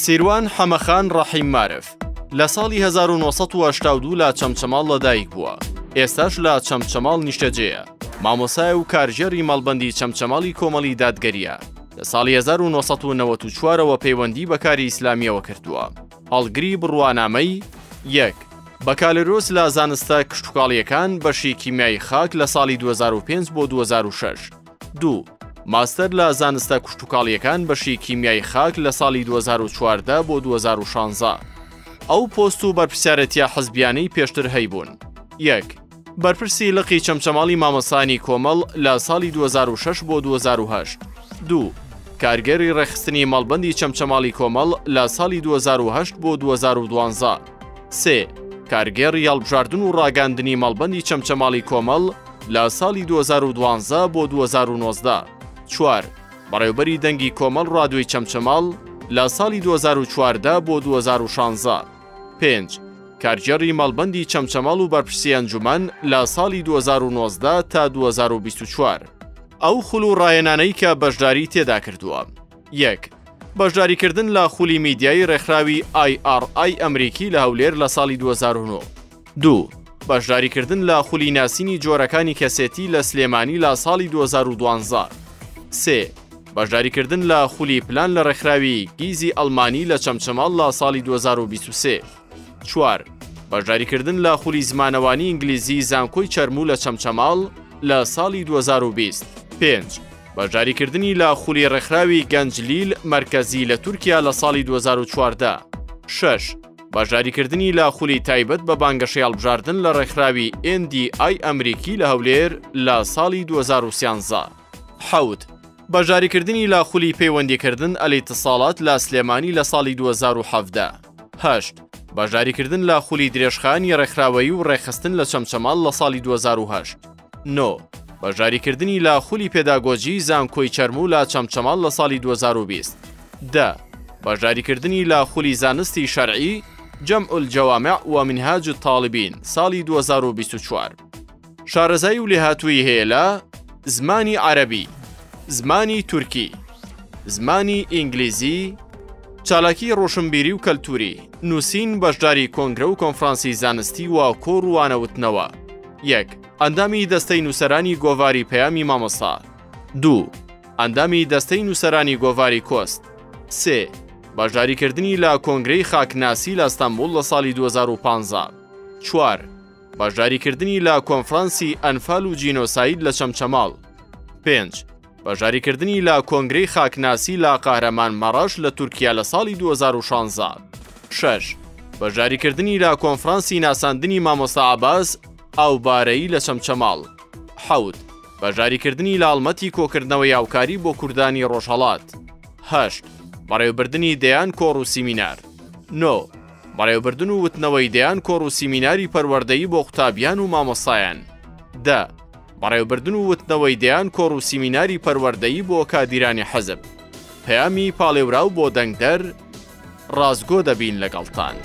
سیروان حەمەخان ڕەحیم مارف لە ساڵی 1982 لە چەمچەماڵ لەدایک بووە. ئێستاش لە چەمچەماڵ نیشتەجێیە. مامۆسای و کارژێری مەڵبەندی چەمچەماڵی کۆمەڵی دادگەریە. لە ساڵی 1994ەوە پەیوەندی بە کاری ئیسلامیەوە کردووە. هەڵگری بڕوانامەی 1. بەکالۆرۆس لە زانستە کشتوکاڵیەکان بەشی کیمیایی خاک لە ساڵی 2005 بۆ 2006. 2. ماستەر لە زانستە کشتوکاڵیەکان بەشی کیمیایی خاک لە ساڵی 2014 بۆ 2016. ئەو پۆست و بەرپرسیارەتیە حزبیانەی پێشتر هەیبوون. 1. بەرپرسی لقی چەمچەماڵی مامۆسانی کۆمەڵ لە ساڵی 2006 بۆ 2008. 2. کارگەری ڕێخستنی مەڵبەندی چەمچەماڵی کۆمەڵ لە ساڵی 2008 بۆ 2012. 3. کارگەری هەڵبژاردن و ڕاگەاندنی مەڵبەندی چەمچەماڵی کۆمەڵ لە ساڵی 2012 بۆ 2019. 4. بەڕێوەبەری دەنگی کۆمەڵ ڕادیۆی چەمچەماڵ لە ساڵی 2014 بۆ 2016. 5. کارگەری مەڵبەندی چەمچەماڵ و بەرپرسی ئەنجومەن لە ساڵی 2019 تا 2024. ئەو خول و ڕایەنانەی کە بەشداری تێدا کردووە. 1. بەشداریکردن لە خولی میدیای ڕێکخراوی IRI ئەمریکی لە هەولێر لە ساڵی 2009. 2. بەشداریکردن لە خولی ناسینی جۆرەکانی کەسێتی لە سلێمانی لە ساڵی 2012. 3. بەشداریکردن لە خولی پلان لە ڕێکخراوی گیزی ئەڵمانی لە چەمچەماڵ لە ساڵی 2023. 4. بەشداریکردن لە خولی زمانەوانی ئینگلیزی زانکۆی چەرموو لە چەمچەماڵ لە ساڵی 2020. 5. بەشداریکردنی لە خولی ڕێکخراوی گەنجلیل مرکزی لە تورکیا لە ساڵی 2014. 6. بەشداریکردنی لە خولی تایبەت بە بانگەشەی هەڵبژاردن لە ڕێکخراوی NDI ئەمریکی لە هەولێر لە ساڵی 2013. 7. بەشداریکردنی لە خولی پەیوەندیکردن ئەلیتساڵات لە سلێمانی لە ساڵی 2017. 8. بەشداریکردن لە خولی درێژخانی ڕێکخراوەیی و ڕێخستن لە چەمچەماڵ لە ساڵی 2008. 9. بەشداریکردنی لە خولی پێداگۆجی زانکۆی چەرموو لە چەمچەماڵ لە ساڵی 2020. 10. بەشداریکردنی لە خولی زانستی شەرعی جەمع الجەوامع و منهاج الطالبین ساڵی 2024. شارەزایی و لێهاتووی هەیە لە زمانی عەرەبی، زمانی تورکی، زمانی ئینگلیزی، چالاکی ڕۆشنبیری و کەلتوری، نووسین بەشداری کۆنگرە و کۆنفرانسی زانستی و کۆڕ و وانەوتنەوە. 1. ئەندامی دەستەی نووسەرانی گۆڤاری پەیامی مامۆستا. 2. ئەندامی دەستەی نووسەرانی گۆڤاری کۆست. 3. بەشداریکردنی لە کۆنگرەی خاکناسی لە ئەستەمبوڵ لە ساڵی 2015. 4. بەشداریکردنی لە کۆنفرانسی ئەنفال و جینۆساید لە چەمچەماڵ. 5. بەشداریکردنی لە کۆنگرەی خاکناسی لە قاهرەمان مەڕەش لە تورکیا لە ساڵی 2016. 6. بەشداریکردنی لە کۆنفرانسی ناساندنی مامۆستا عەباس ئاوبارەیی لە چەمچەماڵ. 7. بەشداریکردنی لە ئاڵمەتی کۆکردنەوەی هاوکاری بۆ کوردانی ڕۆژهەڵات. 8. بەڕێوەبردنی دەیان کۆڕ و سیمینار. 9. بەڕێوەبردن و وتنەوەی دەیان کۆڕ و سیمیناری پەروەردەیی بۆ قوتابیان و مامۆستایان. 10. بەڕێوەبردن و وتنەوەی دەیان کۆڕ و سیمیناری پەروەردەیی بۆ کادیرانی حەزب. پەیامی پاڵێوراو بۆ دەنگدەر، ڕازگۆ دەبین لەگەڵتان.